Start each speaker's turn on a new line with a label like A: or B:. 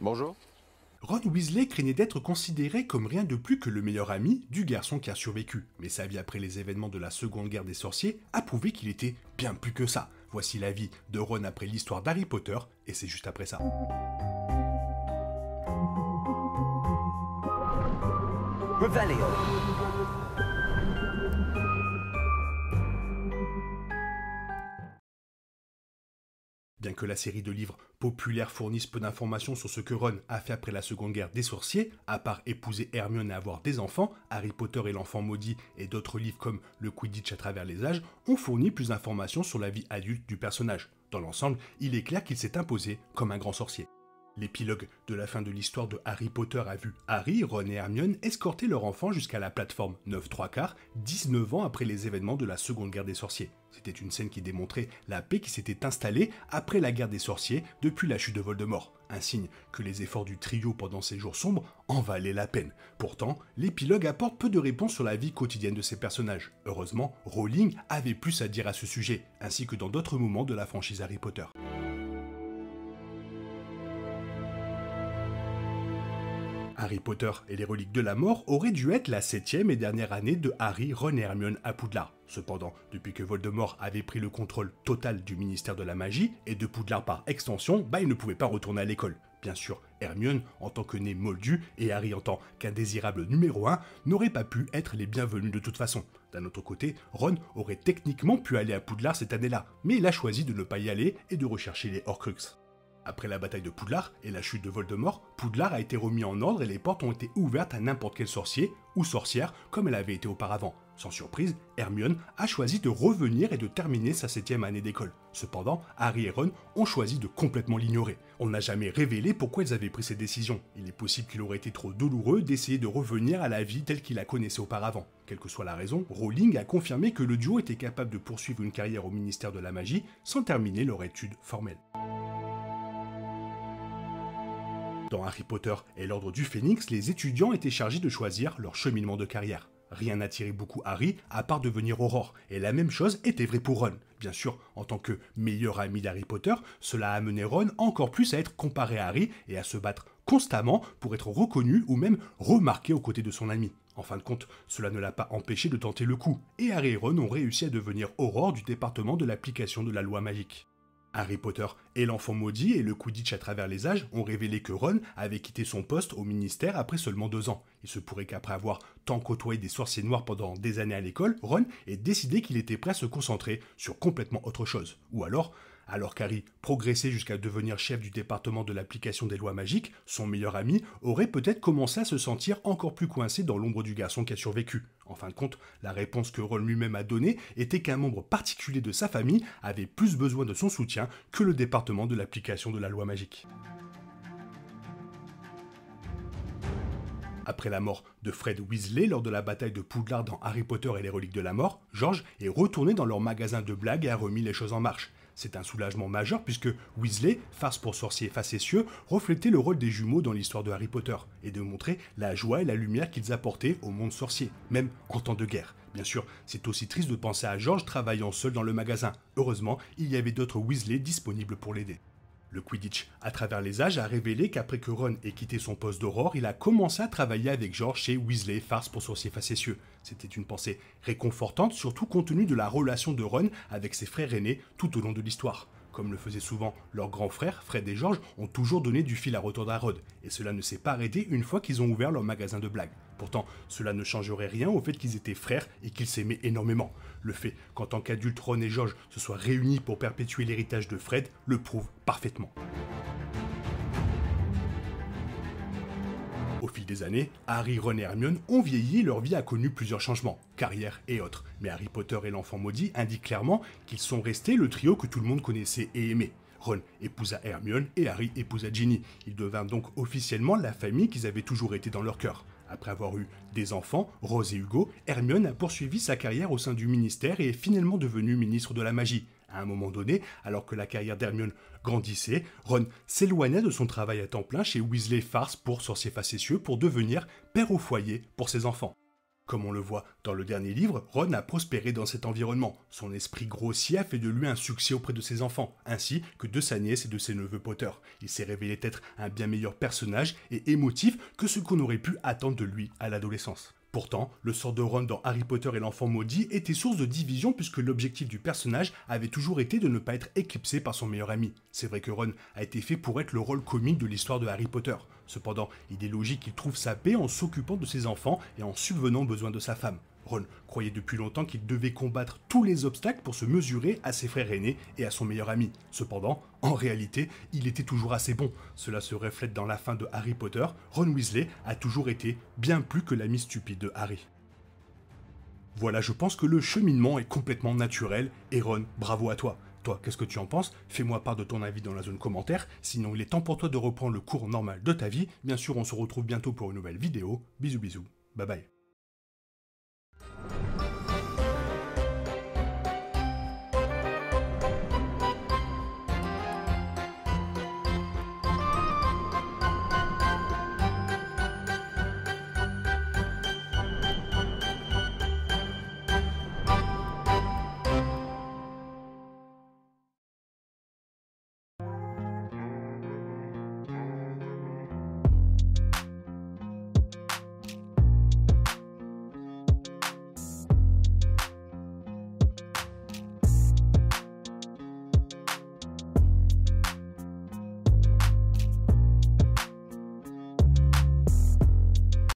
A: Bonjour.
B: Ron Weasley craignait d'être considéré comme rien de plus que le meilleur ami du garçon qui a survécu. Mais sa vie après les événements de la Seconde Guerre des Sorciers a prouvé qu'il était bien plus que ça. Voici la vie de Ron après l'histoire d'Harry Potter, et c'est juste après ça.
C: Revelio.
B: Bien que la série de livres populaires fournisse peu d'informations sur ce que Ron a fait après la Seconde Guerre des Sorciers, à part épouser Hermione et avoir des enfants, Harry Potter et l'Enfant Maudit et d'autres livres comme Le Quidditch à travers les âges ont fourni plus d'informations sur la vie adulte du personnage. Dans l'ensemble, il est clair qu'il s'est imposé comme un grand sorcier. L'épilogue de la fin de l'histoire de Harry Potter a vu Harry, Ron et Hermione escorter leur enfant jusqu'à la plateforme 9 3/4, 19 ans après les événements de la Seconde Guerre des Sorciers. C'était une scène qui démontrait la paix qui s'était installée après la guerre des sorciers depuis la chute de Voldemort. Un signe que les efforts du trio pendant ces jours sombres en valaient la peine. Pourtant, l'épilogue apporte peu de réponses sur la vie quotidienne de ces personnages. Heureusement, Rowling avait plus à dire à ce sujet, ainsi que dans d'autres moments de la franchise Harry Potter. Harry Potter et les Reliques de la Mort auraient dû être la 7e et dernière année de Harry, Ron et Hermione à Poudlard. Cependant, depuis que Voldemort avait pris le contrôle total du ministère de la Magie et de Poudlard par extension, il ne pouvait pas retourner à l'école. Bien sûr, Hermione, en tant que née moldue, et Harry en tant qu'indésirable numéro 1, n'auraient pas pu être les bienvenus de toute façon. D'un autre côté, Ron aurait techniquement pu aller à Poudlard cette année-là, mais il a choisi de ne pas y aller et de rechercher les Horcruxes. Après la bataille de Poudlard et la chute de Voldemort, Poudlard a été remis en ordre et les portes ont été ouvertes à n'importe quel sorcier ou sorcière comme elle avait été auparavant. Sans surprise, Hermione a choisi de revenir et de terminer sa 7e année d'école. Cependant, Harry et Ron ont choisi de complètement l'ignorer. On n'a jamais révélé pourquoi ils avaient pris ces décisions. Il est possible qu'il aurait été trop douloureux d'essayer de revenir à la vie telle qu'il la connaissait auparavant. Quelle que soit la raison, Rowling a confirmé que le duo était capable de poursuivre une carrière au ministère de la Magie sans terminer leur étude formelle. Dans Harry Potter et l'Ordre du Phénix, les étudiants étaient chargés de choisir leur cheminement de carrière. Rien n'attirait beaucoup Harry à part devenir Aurore, et la même chose était vrai pour Ron. Bien sûr, en tant que meilleur ami d'Harry Potter, cela a amené Ron encore plus à être comparé à Harry et à se battre constamment pour être reconnu ou même remarqué aux côtés de son ami. En fin de compte, cela ne l'a pas empêché de tenter le coup, et Harry et Ron ont réussi à devenir Aurore du département de l'application de la loi magique. Harry Potter et l'Enfant Maudit et le Quidditch à travers les âges ont révélé que Ron avait quitté son poste au ministère après seulement 2 ans. Il se pourrait qu'après avoir tant côtoyé des sorciers noirs pendant des années à l'école, Ron ait décidé qu'il était prêt à se concentrer sur complètement autre chose. Ou alors qu'Harry progressait jusqu'à devenir chef du département de l'application des lois magiques, son meilleur ami aurait peut-être commencé à se sentir encore plus coincé dans l'ombre du garçon qui a survécu. En fin de compte, la réponse que Ron lui-même a donnée était qu'un membre particulier de sa famille avait plus besoin de son soutien que le département de l'application de la loi magique. Après la mort de Fred Weasley lors de la bataille de Poudlard dans Harry Potter et les Reliques de la Mort, George est retourné dans leur magasin de blagues et a remis les choses en marche. C'est un soulagement majeur puisque Weasley, farce pour sorciers facétieux, reflétait le rôle des jumeaux dans l'histoire de Harry Potter et de montrer la joie et la lumière qu'ils apportaient au monde sorcier, même en temps de guerre. Bien sûr, c'est aussi triste de penser à George travaillant seul dans le magasin. Heureusement, il y avait d'autres Weasley disponibles pour l'aider. Le Quidditch à travers les âges a révélé qu'après que Ron ait quitté son poste d'Aurore, il a commencé à travailler avec George chez Weasley, farce pour sorciers facétieux. C'était une pensée réconfortante, surtout compte tenu de la relation de Ron avec ses frères aînés tout au long de l'histoire. Comme le faisaient souvent leurs grands frères, Fred et George ont toujours donné du fil à retordre à Rod, et cela ne s'est pas arrêté une fois qu'ils ont ouvert leur magasin de blagues. Pourtant, cela ne changerait rien au fait qu'ils étaient frères et qu'ils s'aimaient énormément. Le fait qu'en tant qu'adultes, Ron et George se soient réunis pour perpétuer l'héritage de Fred le prouve parfaitement. Au fil des années, Harry, Ron et Hermione ont vieilli et leur vie a connu plusieurs changements, carrière et autres. Mais Harry Potter et l'Enfant Maudit indiquent clairement qu'ils sont restés le trio que tout le monde connaissait et aimait. Ron épousa Hermione et Harry épousa Ginny. Ils devinrent donc officiellement la famille qu'ils avaient toujours été dans leur cœur. Après avoir eu des enfants, Rose et Hugo, Hermione a poursuivi sa carrière au sein du ministère et est finalement devenue ministre de la magie. À un moment donné, alors que la carrière d'Hermione grandissait, Ron s'éloigna de son travail à temps plein chez Weasley Farce pour sorciers facétieux pour devenir père au foyer pour ses enfants. Comme on le voit dans le dernier livre, Ron a prospéré dans cet environnement. Son esprit grossier a fait de lui un succès auprès de ses enfants, ainsi que de sa nièce et de ses neveux Potter. Il s'est révélé être un bien meilleur personnage et émotif que ce qu'on aurait pu attendre de lui à l'adolescence. Pourtant, le sort de Ron dans Harry Potter et l'enfant maudit était source de division puisque l'objectif du personnage avait toujours été de ne pas être éclipsé par son meilleur ami. C'est vrai que Ron a été fait pour être le rôle comique de l'histoire de Harry Potter. Cependant, il est logique qu'il trouve sa paix en s'occupant de ses enfants et en subvenant aux besoins de sa femme. Ron croyait depuis longtemps qu'il devait combattre tous les obstacles pour se mesurer à ses frères aînés et à son meilleur ami. Cependant, en réalité, il était toujours assez bon. Cela se reflète dans la fin de Harry Potter. Ron Weasley a toujours été bien plus que l'ami stupide de Harry. Voilà, je pense que le cheminement est complètement naturel et Ron, bravo à toi. Toi, qu'est-ce que tu en penses? Fais-moi part de ton avis dans la zone commentaire. Sinon, il est temps pour toi de reprendre le cours normal de ta vie. Bien sûr, on se retrouve bientôt pour une nouvelle vidéo. Bisous bisous. Bye bye.